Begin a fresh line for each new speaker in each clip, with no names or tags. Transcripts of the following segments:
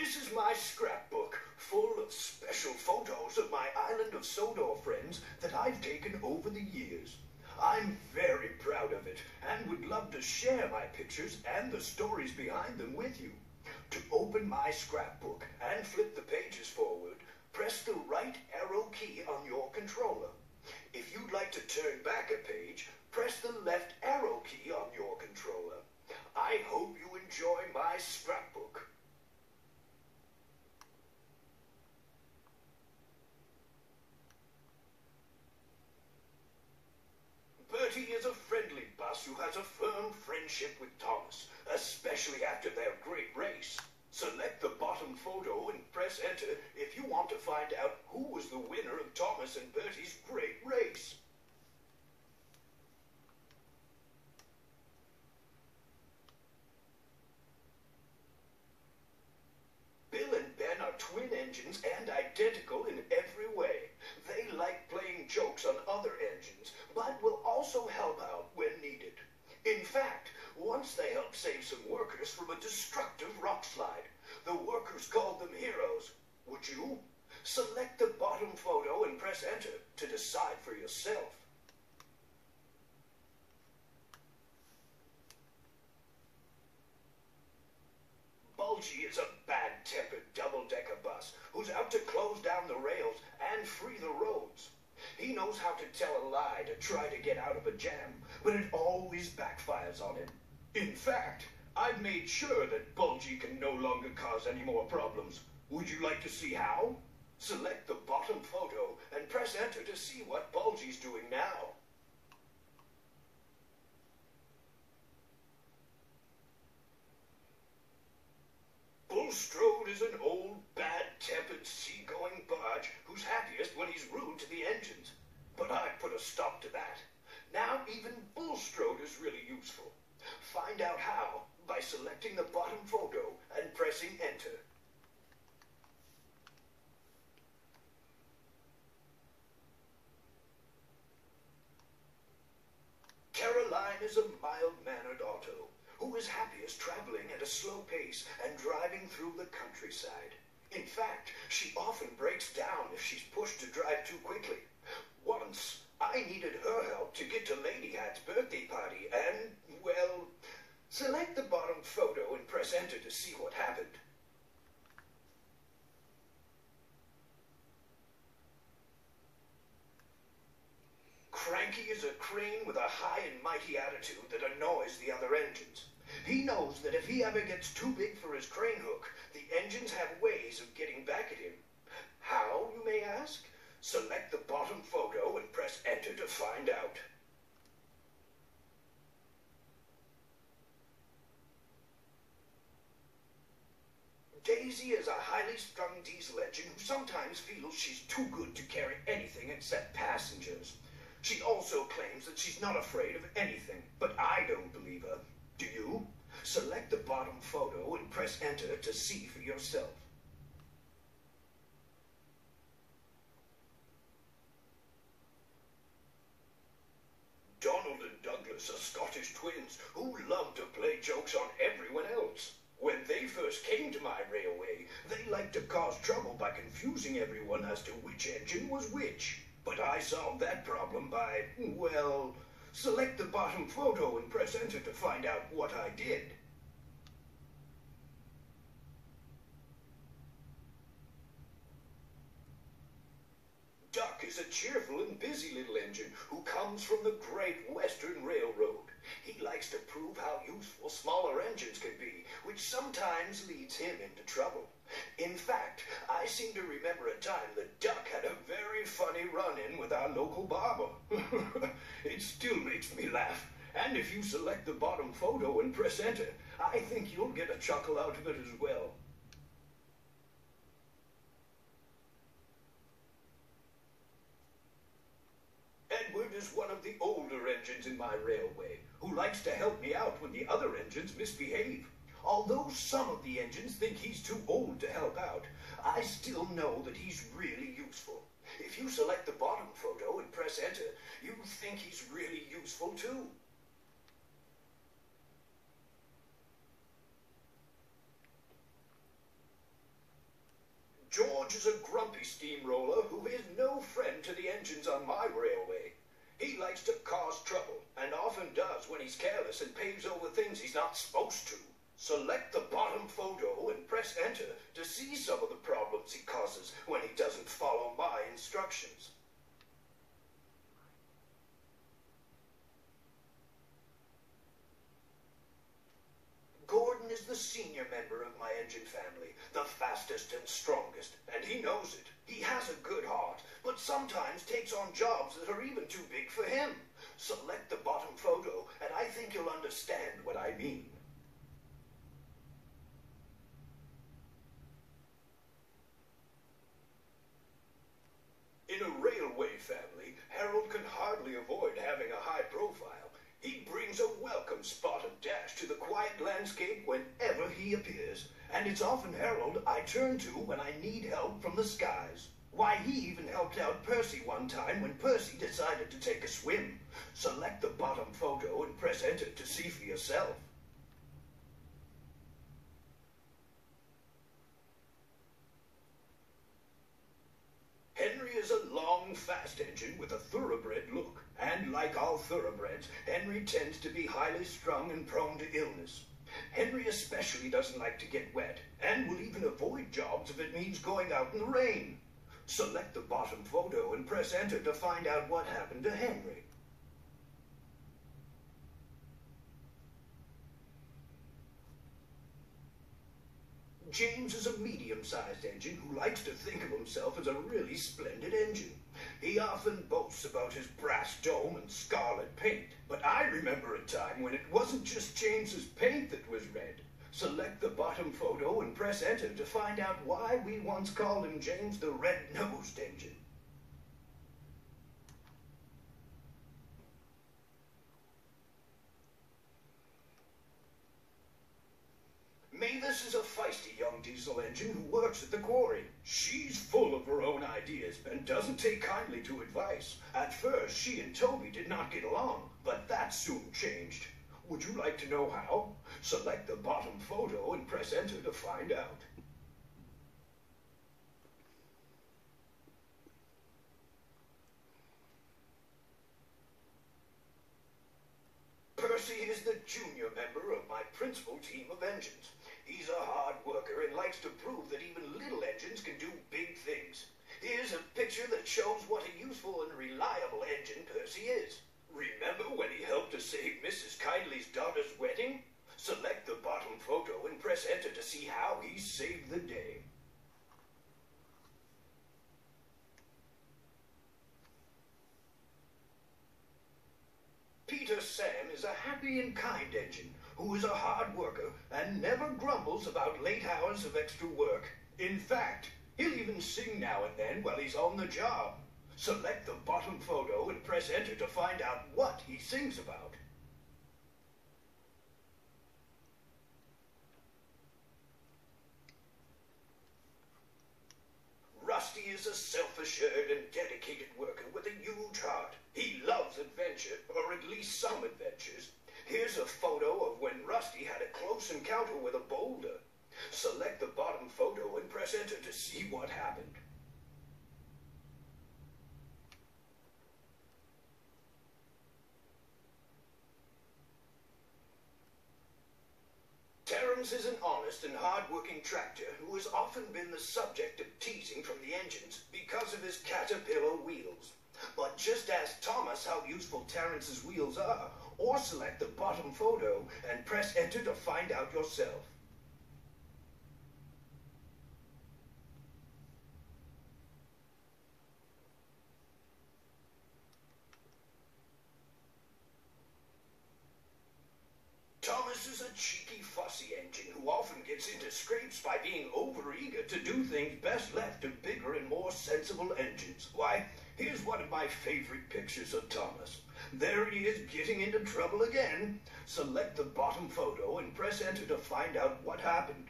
This is my scrapbook, full of special photos of my island of Sodor friends that I've taken over the years. I'm very proud of it and would love to share my pictures and the stories behind them with you. To open my scrapbook and flip the pages forward, press the right arrow key on your controller. If you'd like to turn back a page, press the left arrow key on your controller. I hope you enjoy my scrapbook. Bertie is a friendly bus who has a firm friendship with Thomas, especially after their great race. Select the bottom photo and press enter if you want to find out who was the winner of Thomas and Bertie's great race. Bill and Ben are twin engines and identical in every way. They like playing jokes on other engines, but will also help out when needed. In fact, once they helped save some workers from a destructive rock slide. The workers called them heroes. Would you? Select the bottom photo and press enter to decide for yourself. Bulgy is a bad-tempered double-decker bus who's out to close down the rails and free the roads. He knows how to tell a lie to try to get out of a jam, but it always backfires on him. In fact, I've made sure that Bulgy can no longer cause any more problems. Would you like to see how? Select the bottom photo and press enter to see what Bulgy's doing now. Bulstrode is an old, bad-tempered, seagoing barge who's happiest when he's rude to the engines. But I put a stop to that. Now even Bulstrode is really useful. Find out how by selecting the bottom photo and pressing enter. Caroline is a mild-mannered auto who is happiest traveling at a slow pace and driving through the countryside. In fact, she often breaks down if she's pushed to drive too quickly. Once, I needed her help to get to Lady Hat's birthday party and, well, select the bottom photo and press enter to see what happened. Cranky is a crane with a high and mighty attitude that annoys the other engines. He knows that if he ever gets too big for his crane hook, the engines have ways of getting back at him. How, you may ask? Select the bottom photo and press enter to find out. Daisy is a highly strung diesel engine who sometimes feels she's too good to carry anything except passengers. She also claims that she's not afraid of anything, but I don't believe her. Do you? Select the bottom photo and press enter to see for yourself. Donald and Douglas are Scottish twins who love to play jokes on everyone else. When they first came to my railway, they liked to cause trouble by confusing everyone as to which engine was which. But I solved that problem by, well, select the bottom photo and press enter to find out what I did. Duck is a cheerful and busy little engine who comes from the Great Western Railroad. He likes to prove how useful smaller engines can be, which sometimes leads him into trouble. In fact, I seem to remember a time that Duck had a very funny run-in with our local barber. It still makes me laugh. And if you select the bottom photo and press enter, I think you'll get a chuckle out of it as well. Edward is one of the older engines in my railway, who likes to help me out when the other engines misbehave. Although some of the engines think he's too old to help out, I still know that he's really useful. If you select the bottom photo and press enter, you think he's really useful too. George is a grumpy steamroller who is no friend to the engines on my railway. He likes to cause trouble, and often does when he's careless and paves over things he's not supposed to. Select the bottom photo and press enter to see some of the problems he causes when he doesn't follow my instructions. Gordon is the senior member of my engine family, the fastest and strongest, and he knows it. He has a good heart, but sometimes takes on jobs that are even too big for him. Select the bottom photo, and I think you'll understand what I mean. In a railway family, Harold can hardly avoid having a high profile. He brings a welcome spot of dash to the quiet landscape whenever he appears, and it's often Harold I turn to when I need help from the skies. Why, he even helped out Percy one time when Percy decided to take a swim. Select the bottom photo and press enter to see for yourself. Henry is a long, fast engine with a thoroughbred look, and like all thoroughbreds, Henry tends to be highly strung and prone to illness. Henry especially doesn't like to get wet, and will even avoid jobs if it means going out in the rain. Select the bottom photo and press enter to find out what happened to Henry. James is a medium-sized engine who likes to think of himself as a really splendid engine. He often boasts about his brass dome and scarlet paint, but I remember a time when it wasn't just James's paint that was red. Select the bottom photo and press enter to find out why we once called him James the Red-Nosed Engine. Mavis is a feisty young diesel engine who works at the quarry. She's full of her own ideas and doesn't take kindly to advice. At first, she and Toby did not get along, but that soon changed. Would you like to know how? Select the bottom photo and press enter to find out. Percy is the junior member of my principal team of engines. He's a hard worker and likes to prove that even little engines can do big things. Here's a picture that shows what a useful and reliable engine Percy is. Remember when he helped to save Mrs. Kindly's daughter's wedding? Select the bottom photo and press enter to see how he saved the day. Peter Sam is a happy and kind engine who is a hard worker and never grumbles about late hours of extra work. In fact, he'll even sing now and then while he's on the job. Select the bottom photo and press enter to find out what he sings about. Rusty is a self-assured and dedicated worker with a huge heart. He loves adventure, or at least some adventures. Here's a photo of when Rusty had a close encounter with a boulder. Select the bottom photo and press enter to see what happened. Terence is an honest and hard-working tractor who has often been the subject of teasing from the engines because of his caterpillar wheels. But just ask Thomas how useful Terence's wheels are, or select the bottom photo and press enter to find out yourself. Thomas is a cheeky, fussy engine who often gets into scrapes by being overeager to do things best left to bigger and more sensible engines. Why, here's one of my favorite pictures of Thomas. There he is getting into trouble again. Select the bottom photo and press enter to find out what happened.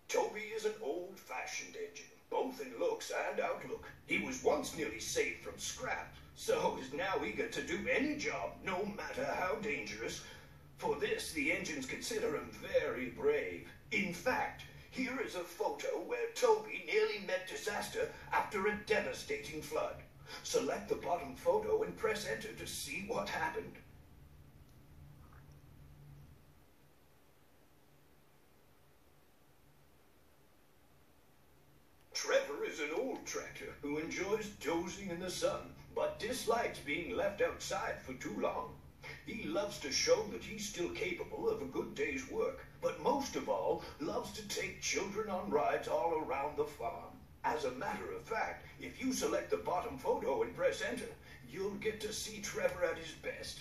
Toby is an old-fashioned engine, both in looks and outlook. He was once nearly saved from scrap, so is now eager to do any job, no matter how dangerous. For this, the engines consider him very brave. In fact, here is a photo where Toby nearly met disaster after a devastating flood. Select the bottom photo and press enter to see what happened. Trevor is an old tractor who enjoys dozing in the sun, but dislikes being left outside for too long. He loves to show that he's still capable of a good day's work, but most of all, loves to take children on rides all around the farm. As a matter of fact, if you select the bottom photo and press enter, you'll get to see Trevor at his best.